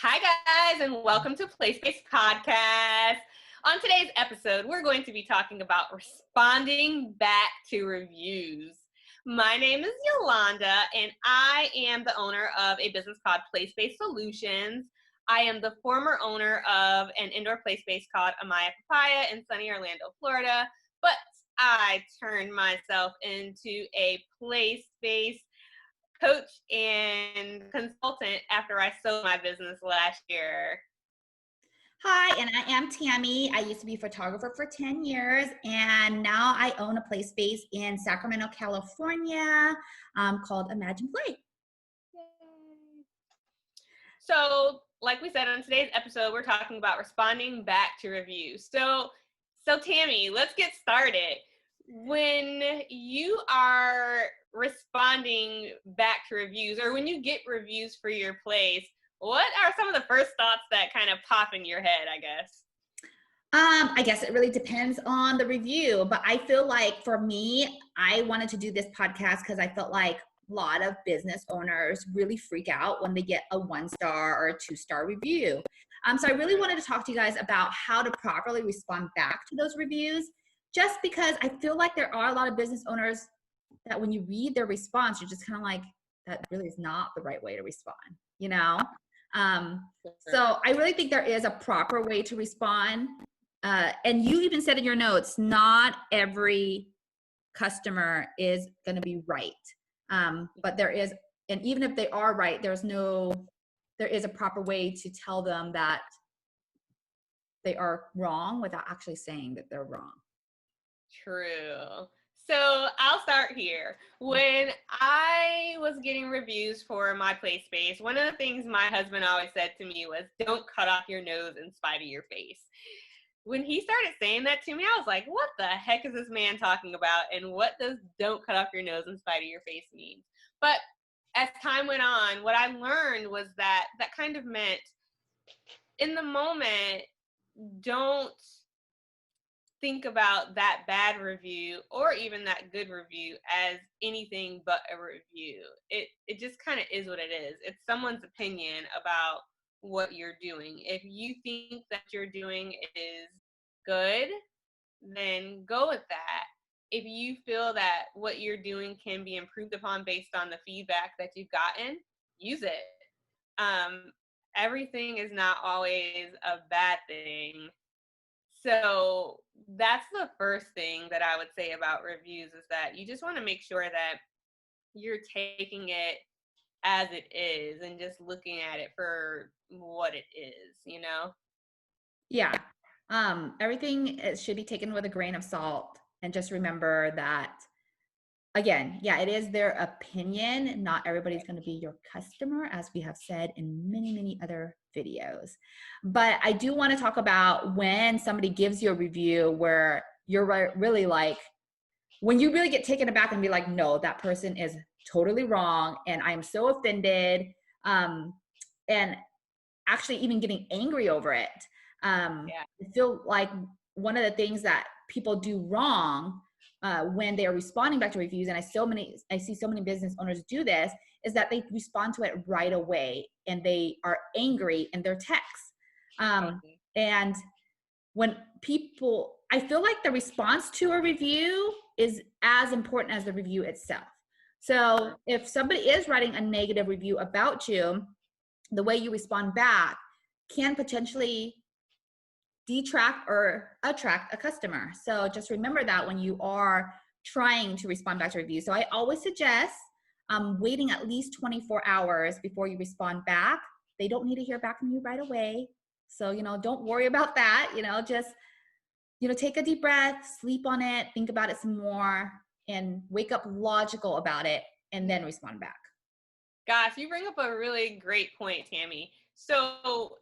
Hi, guys, and welcome to Place Space Podcast. On today's episode, we're going to be talking about responding back to reviews. My name is Yolanda, and I am the owner of a business called Place Space Solutions. I am the former owner of an indoor play space called Amaya Papaya in sunny Orlando, Florida, but I turned myself into a play space coach and consultant after I sold my business last year. Hi, and I am Tammy. I used to be a photographer for 10 years, and now I own a play space in Sacramento, California, called Imagine Play. Yay. So, like we said on today's episode, we're talking about responding back to reviews. So Tammy, let's get started. When you are responding back to reviews, or when you get reviews for your place, what are some of the first thoughts that kind of pop in your head, I guess? I guess it really depends on the review, but I feel like for me, I wanted to do this podcast because I felt like a lot of business owners really freak out when they get a 1-star or a 2-star review. So I really wanted to talk to you guys about how to properly respond back to those reviews, just because I feel like there are a lot of business owners that when you read their response, you're just kind of like, that really is not the right way to respond, you know? So I really think there is a proper way to respond. And you even said in your notes, not every customer is going to be right. But there is, and even if they are right, there is a proper way to tell them that they are wrong without actually saying that they're wrong. True. So I'll start here. When I was getting reviews for my play space, one of the things my husband always said to me was, don't cut off your nose in spite of your face. When he started saying that to me, I was like, what the heck is this man talking about? And what does don't cut off your nose in spite of your face mean? But as time went on, what I learned was that kind of meant in the moment, don't think about that bad review or even that good review as anything but a review. It just kind of is what it is. It's someone's opinion about what you're doing. If you think that you're doing is good, then go with that. If you feel that what you're doing can be improved upon based on the feedback that you've gotten, use it. Everything is not always a bad thing. So that's the first thing that I would say about reviews, is that you just want to make sure that you're taking it as it is and just looking at it for what it is, you know? Yeah. Everything should be taken with a grain of salt, and just remember that, again, yeah, it is their opinion. Not everybody's going to be your customer, as we have said in many, many other videos. But I do want to talk about when somebody gives you a review where you're really like, when you really get taken aback and be like, no, that person is totally wrong, and I'm so offended, and actually even getting angry over it. Yeah. I feel like one of the things that people do wrong when they are responding back to reviews, and I see so many business owners do this, is that they respond to it right away and they are angry in their texts. Okay. And when people, I feel like the response to a review is as important as the review itself. So if somebody is writing a negative review about you, the way you respond back can potentially detract or attract a customer. So just remember that when you are trying to respond back to reviews. So I always suggest waiting at least 24 hours before you respond back. They don't need to hear back from you right away. So, don't worry about that. Just, take a deep breath, sleep on it, think about it some more, and wake up logical about it, and then respond back. Gosh, you bring up a really great point, Tammy. So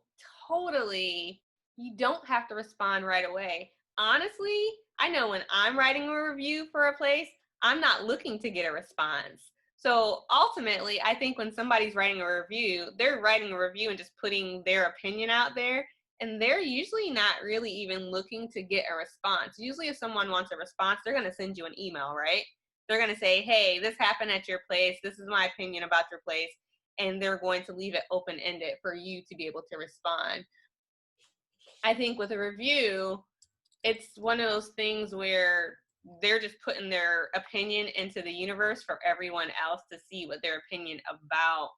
totally, you don't have to respond right away. Honestly, I know when I'm writing a review for a place, I'm not looking to get a response. So ultimately, I think when somebody's writing a review, they're writing a review and just putting their opinion out there. And they're usually not really even looking to get a response. Usually if someone wants a response, they're going to send you an email, right? They're going to say, hey, this happened at your place. This is my opinion about your place. and they're going to leave it open-ended for you to be able to respond. I think with a review, it's one of those things where they're just putting their opinion into the universe for everyone else to see what their opinion about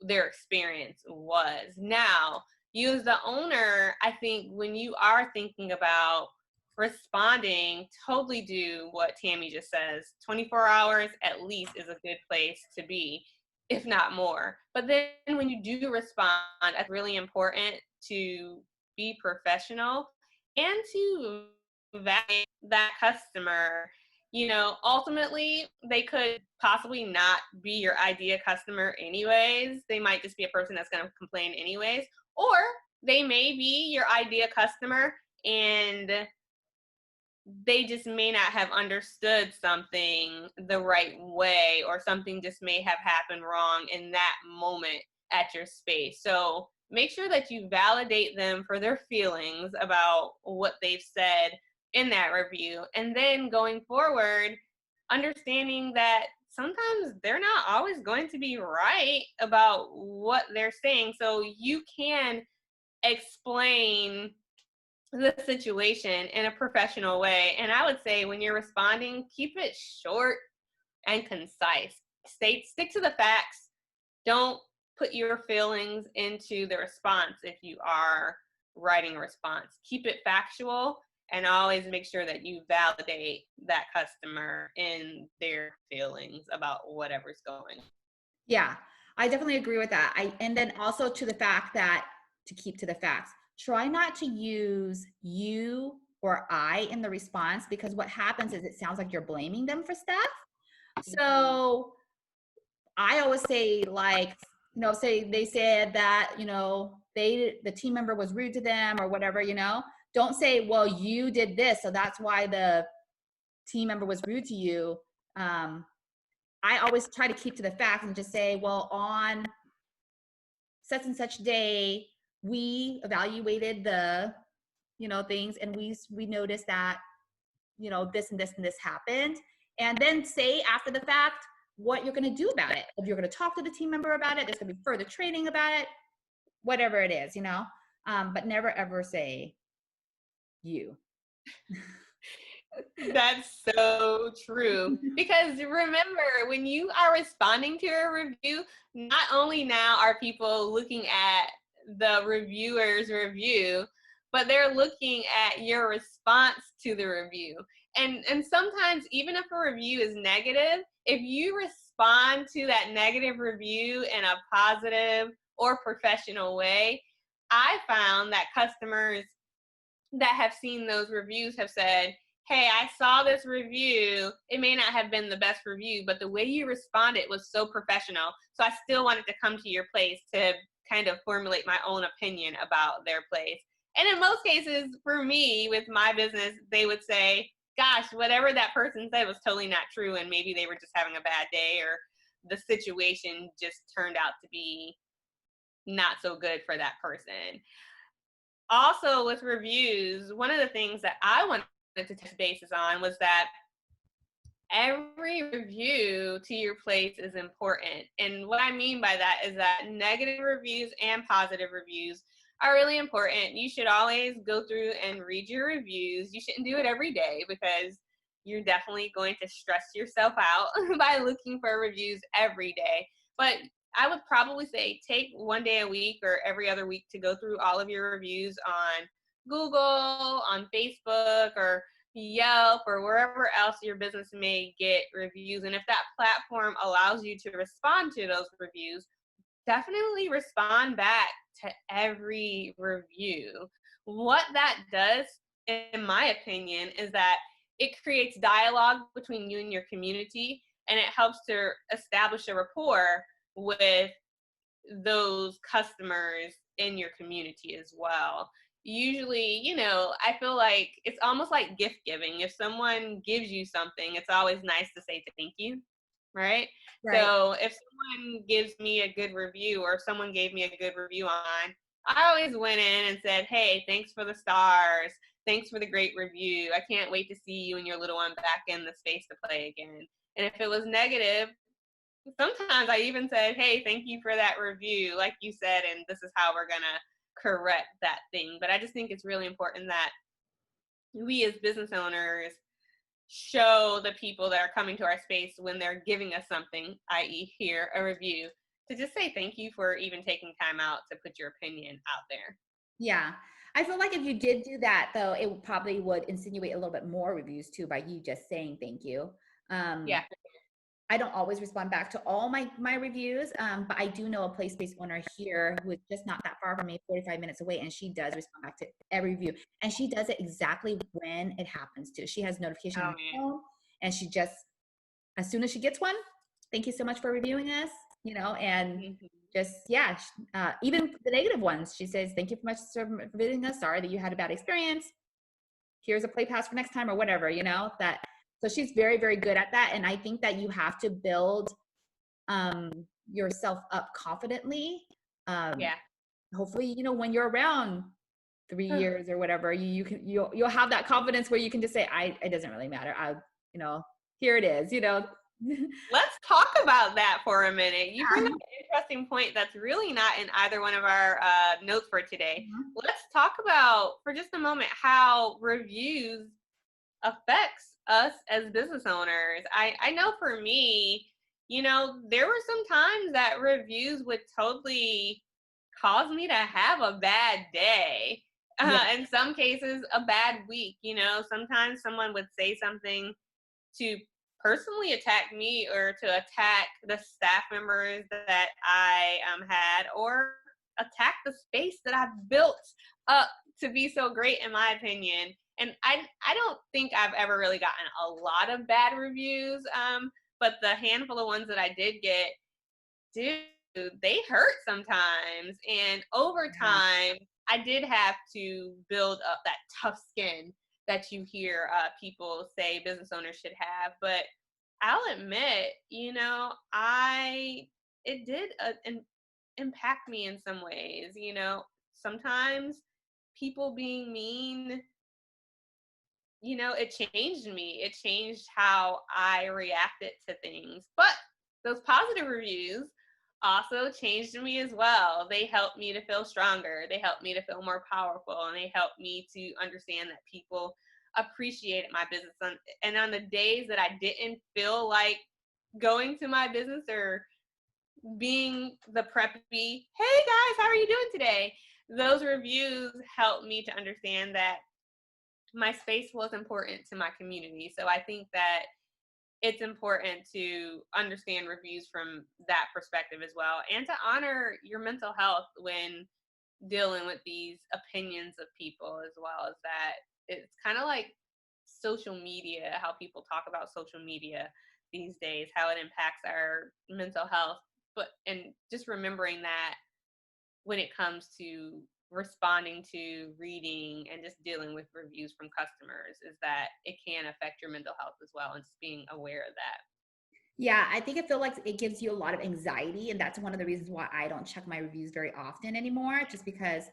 their experience was. Now, you as the owner, I think when you are thinking about responding, totally do what Tammy just says. 24 hours at least is a good place to be, if not more. But then when you do respond, it's really important to be professional and to validate that customer. Ultimately, they could possibly not be your ideal customer anyways. They might just be a person that's going to complain anyways. Or they may be your ideal customer and they just may not have understood something the right way, or something just may have happened wrong in that moment at your space. So make sure that you validate them for their feelings about what they've said in that review. And then going forward, understanding that sometimes they're not always going to be right about what they're saying. So you can explain the situation in a professional way. And I would say when you're responding, keep it short and concise. Stick to the facts. Don't put your feelings into the response if you are writing a response. Keep it factual, and always make sure that you validate that customer in their feelings about whatever's going on. Yeah, I definitely agree with that. And then also to the fact that, to keep to the facts, try not to use you or I in the response, because what happens is it sounds like you're blaming them for stuff. So I always say, like, say they said that, the team member was rude to them or whatever, don't say, well, you did this, so that's why the team member was rude to you. I always try to keep to the facts and just say, well, on such and such day, we evaluated the, things, and we noticed that, this and this and this happened. And then say after the fact what you're going to do about it. If you're going to talk to the team member about it, there's going to be further training about it, whatever it is, but never ever say you. That's so true. Because remember, when you are responding to a review, not only now are people looking at the reviewer's review, but they're looking at your response to the review. And sometimes, even if a review is negative, if you respond to that negative review in a positive or professional way, I found that customers that have seen those reviews have said, hey, I saw this review. It may not have been the best review, but the way you responded was so professional. So I still wanted to come to your place to kind of formulate my own opinion about their place. And in most cases, for me, with my business, they would say, gosh, whatever that person said was totally not true. And maybe they were just having a bad day, or the situation just turned out to be not so good for that person. Also, with reviews, one of the things that I wanted to touch bases on was that every review to your place is important. And what I mean by that is that negative reviews and positive reviews are really important. You should always go through and read your reviews. You shouldn't do it every day, because you're definitely going to stress yourself out by looking for reviews every day. But I would probably say take one day a week or every other week to go through all of your reviews on Google, on Facebook, or Yelp, or wherever else your business may get reviews. And if that platform allows you to respond to those reviews, definitely respond back to every review. What that does, in my opinion, is that it creates dialogue between you and your community, and it helps to establish a rapport with those customers in your community as well. Usually, I feel like it's almost like gift giving. If someone gives you something, it's always nice to say thank you, right? So if someone gives me a good review, or if someone gave me a good review on, I always went in and said, hey, thanks for the stars. Thanks for the great review. I can't wait to see you and your little one back in the space to play again. And if it was negative, sometimes I even said, hey, thank you for that review, like you said, and this is how we're going to correct that thing. But I just think it's really important that we as business owners show the people that are coming to our space when they're giving us something, i.e. here, a review, to just say thank you for even taking time out to put your opinion out there. Yeah. I feel like if you did do that, though, it probably would insinuate a little bit more reviews too by you just saying thank you. Yeah. I don't always respond back to all my reviews, but I do know a place-based owner here who is just not that far from me, 45 minutes away, and she does respond back to every review. And she does it exactly when it happens to. She has notification on her phone, and she just, as soon as she gets one, thank you so much for reviewing us, and just, yeah, even the negative ones, she says, thank you so much for visiting us. Sorry that you had a bad experience. Here's a play pass for next time or whatever, that. So she's very, very good at that. And I think that you have to build yourself up confidently. Yeah. Hopefully, when you're around 3 years or whatever, you'll have that confidence where you can just say, it doesn't really matter. Here it is, Let's talk about that for a minute. You bring up an interesting point that's really not in either one of our notes for today. Mm-hmm. Let's talk about, for just a moment, how reviews affects us as business owners. I know for me, there were some times that reviews would totally cause me to have a bad day. In some cases, a bad week. Sometimes someone would say something to personally attack me or to attack the staff members that I had, or attack the space that I've built up to be so great, in my opinion. And I don't think I've ever really gotten a lot of bad reviews, but the handful of ones that I did get, dude, they hurt sometimes. And over time, I did have to build up that tough skin that you hear people say business owners should have. But I'll admit, it did impact me in some ways. Sometimes people being mean, it changed me. It changed how I reacted to things. But those positive reviews also changed me as well. They helped me to feel stronger. They helped me to feel more powerful. And they helped me to understand that people appreciated my business. And on the days that I didn't feel like going to my business or being the preppy, hey guys, how are you doing today? Those reviews helped me to understand that my space was important to my community. So I think that it's important to understand reviews from that perspective as well, and to honor your mental health when dealing with these opinions of people, as well as that. It's kind of like social media, how people talk about social media these days, how it impacts our mental health. And just remembering that when it comes to responding to, reading, and just dealing with reviews from customers, is that it can affect your mental health as well, and just being aware of that. Yeah, I think I feel like it gives you a lot of anxiety, and that's one of the reasons why I don't check my reviews very often anymore, just because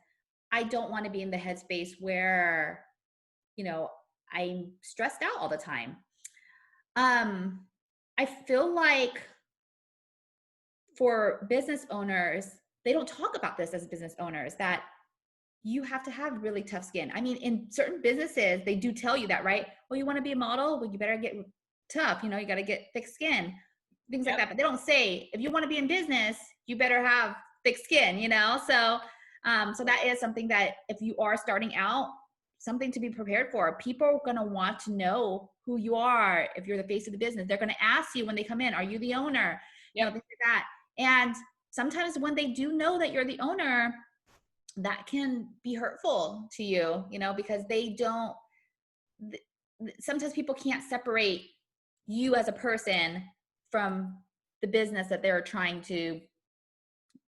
I don't want to be in the headspace where, I'm stressed out all the time. I feel like for business owners, they don't talk about this as business owners, that you have to have really tough skin. I mean, in certain businesses, they do tell you that, right? Well, you want to be a model? Well, you better get tough. You got to get thick skin, things like that. But they don't say, if you want to be in business, you better have thick skin, So, so that is something that if you are starting out, something to be prepared for. People are going to want to know who you are. If you're the face of the business, they're going to ask you when they come in, are you the owner? Things like that. And sometimes when they do know that you're the owner, that can be hurtful to you, because sometimes people can't separate you as a person from the business that they're trying to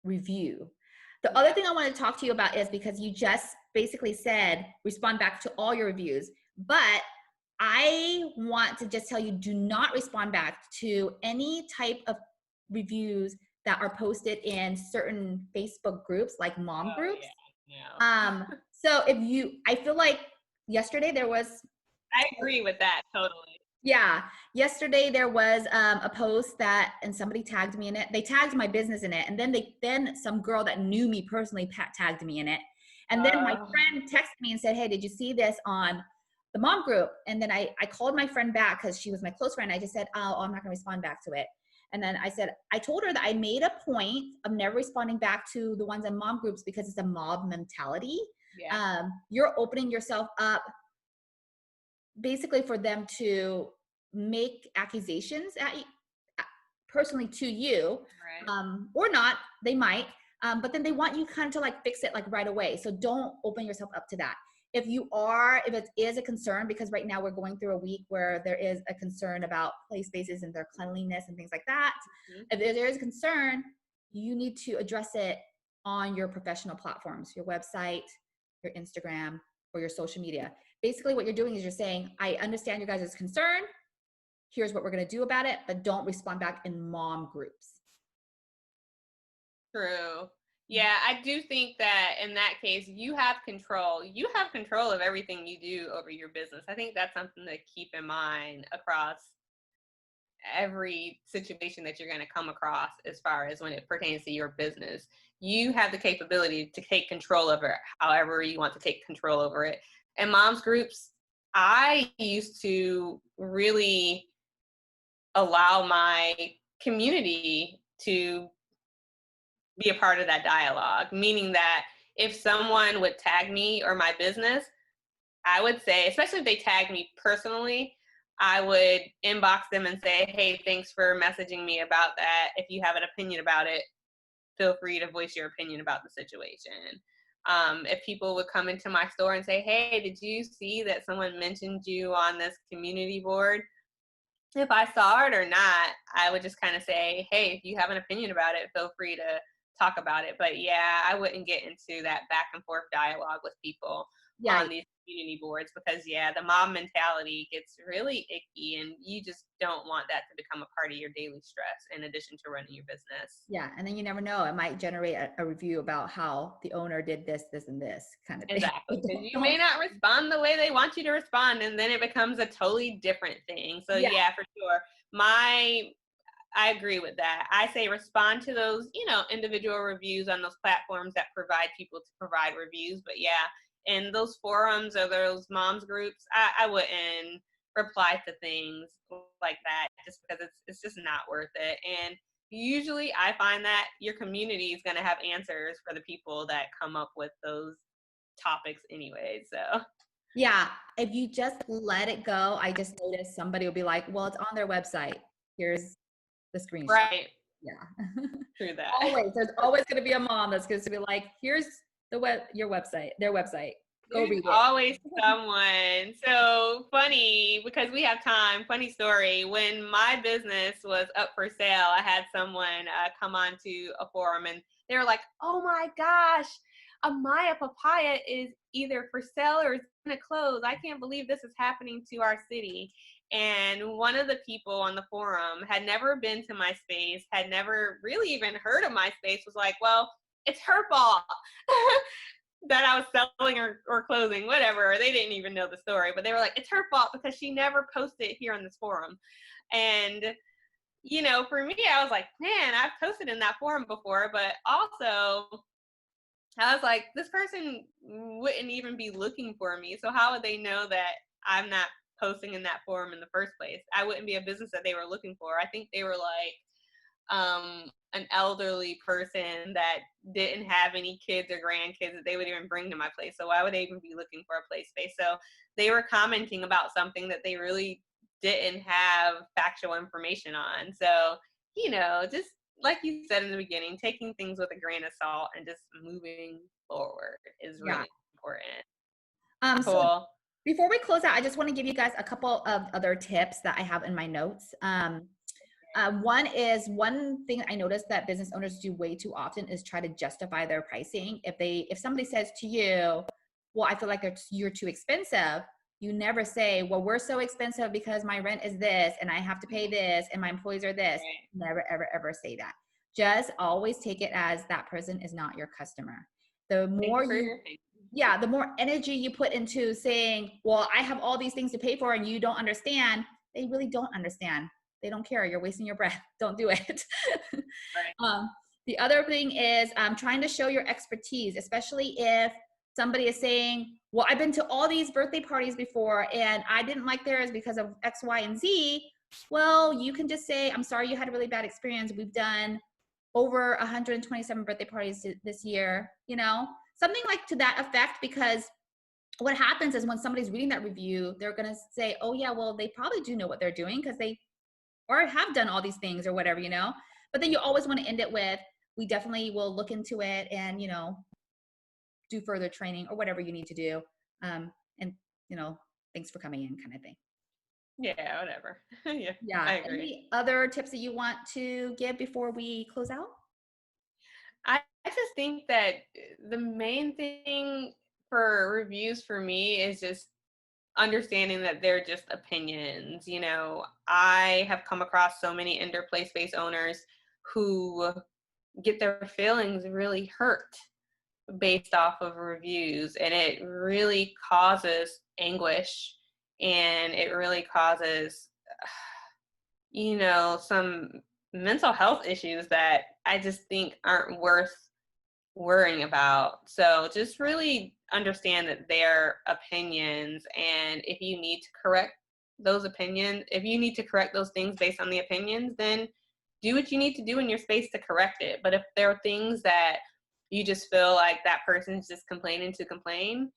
review. The other thing I want to talk to you about is, because you just basically said, respond back to all your reviews, but I want to just tell you, do not respond back to any type of reviews that are posted in certain Facebook groups, like mom groups. So I feel like yesterday there was. I agree with that totally. Yeah. Yesterday there was a post that, and somebody tagged me in it. They tagged my business in it. And then some girl that knew me personally tagged me in it. And then my Oh, friend texted me and said, hey, did you see this on the mom group? And then I called my friend back because she was my close friend. I just said, oh, I'm not going to respond back to it. And then I said, I told her that I made a point of never responding back to the ones in mom groups because it's a mob mentality. yeah. You're opening yourself up basically for them to make accusations personally to you, Right. or not, they might, but then they want you kind of to like fix it like right away. So don't open yourself up to that. If it is a concern, because right now we're going through a week where there is a concern about play spaces and their cleanliness and things like that. Mhm. If there is a concern, you need to address it on your professional platforms, your website, your Instagram, or your social media. Basically what you're doing is you're saying, I understand your guys' concern. Here's what we're going to do about it, but don't respond back in mom groups. True. Yeah, I do think that in that case, you have control. You have control of everything you do over your business. I think that's something to keep in mind across every situation that you're going to come across as far as when it pertains to your business. You have the capability to take control over it however you want to take control over it. And moms groups, I used to really allow my community to be a part of that dialogue, meaning that if someone would tag me or my business, I would say, especially if they tag me personally, I would inbox them and say, hey, thanks for messaging me about that. If you have an opinion about it, feel free to voice your opinion about the situation. If people would come into my store and say, hey, did you see that someone mentioned you on this community board? If I saw it or not, I would just kind of say, hey, if you have an opinion about it, feel free to talk about it. But yeah, I wouldn't get into that back and forth dialogue with people Yeah. on these community boards because yeah, the mob mentality gets really icky and you just don't want that to become a part of your daily stress in addition to running your business. Yeah. And then you never know. It might generate a review about how the owner did this, this, and this kind of thing. Exactly, because you Don't, may not respond the way they want you to respond, and then it becomes a totally different thing. So yeah. yeah, for sure. I agree with that. I say respond to those, individual reviews on those platforms that provide people to provide reviews. But yeah, in those forums or those moms groups, I wouldn't reply to things like that just because it's just not worth it. And usually I find that your community is going to have answers for the people that come up with those topics anyway. So Yeah. If you just let it go, I just noticed somebody will be like, well, it's on their website. Here's the screenshot. right, Yeah. true that. Always. There's always going to be a mom that's going to be like, here's your website, their website. Go There's read it. always someone. So funny because we have time. Funny story. When my business was up for sale, I had someone come onto a forum and they were like, "Oh my gosh, a Maya papaya is either for sale or it's gonna close. I can't believe this is happening to our city." And one of the people on the forum had never been to my space, had never really even heard of my space. Was like, "Well, it's her fault." That I was selling or closing, whatever. They didn't even know the story, but they were like, it's her fault because she never posted here on this forum. And, for me, I was like, man, I've posted in that forum before, but also I was like, this person wouldn't even be looking for me. So how would they know that I'm not posting in that forum in the first place? I wouldn't be a business that they were looking for. I think they were like, an elderly person that didn't have any kids or grandkids that they would even bring to my place. So why would they even be looking for a play space? So they were commenting about something that they really didn't have factual information on. So, just like you said in the beginning, taking things with a grain of salt and just moving forward is Yeah. really important. So Cool. before we close out, I just want to give you guys a couple of other tips that I have in my notes. One thing I noticed that business owners do way too often is try to justify their pricing. If somebody says to you, well, I feel like you're too expensive, you never say, well, we're so expensive because my rent is this and I have to pay this and my employees are this. Right. Never, ever, ever say that. Just always take it as that person is not your customer. The Thank more you for you your opinion. Yeah, the more energy you put into saying, well, I have all these things to pay for and you don't understand, they really don't understand. They don't care. You're wasting your breath. Don't do it. Right. The other thing is trying to show your expertise, especially if somebody is saying, well, I've been to all these birthday parties before and I didn't like theirs because of X, Y, and Z. Well, you can just say, I'm sorry you had a really bad experience. We've done over 127 birthday parties this year, you know, something like to that effect, because what happens is when somebody's reading that review, they're going to say, oh yeah, well, they probably do know what they're doing because they or have done all these things or whatever, you know. But then you always want to end it with, we definitely will look into it and, you know, do further training or whatever you need to do. And, you know, thanks for coming in kind of thing. Yeah, whatever. Yeah, Yeah. I agree. Any other tips that you want to give before we close out? I just think that the main thing for reviews for me is just understanding that they're just opinions. You know, I have come across so many indoor play space owners who get their feelings really hurt based off of reviews, and it really causes anguish, and it really causes you know some mental health issues that I just think aren't worth worrying about. So just really understand that they're opinions, and if you need to correct those opinions, if you need to correct those things based on the opinions, then do what you need to do in your space to correct it. But if there are things that you just feel like that person's just complaining to complain,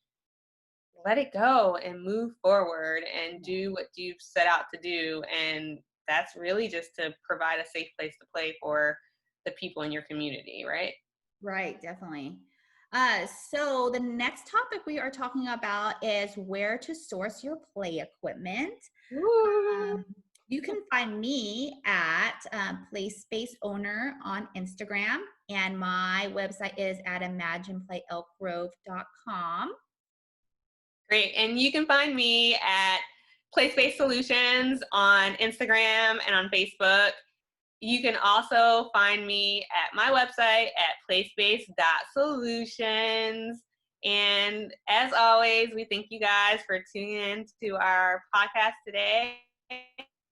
let it go and move forward and do what you've set out to do. And that's really just to provide a safe place to play for the people in your community, right? Right, definitely. So the next topic we are talking about is where to source your play equipment. Woo! You can find me at Play Space Owner on Instagram, and my website is at imagineplayeelkgrove.com. Great. And you can find me at Place-Based Solutions on Instagram and on Facebook. You can also find me at my website at placebase.solutions. And as always, we thank you guys for tuning in to our podcast today.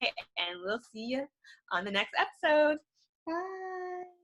And we'll see you on the next episode. Bye.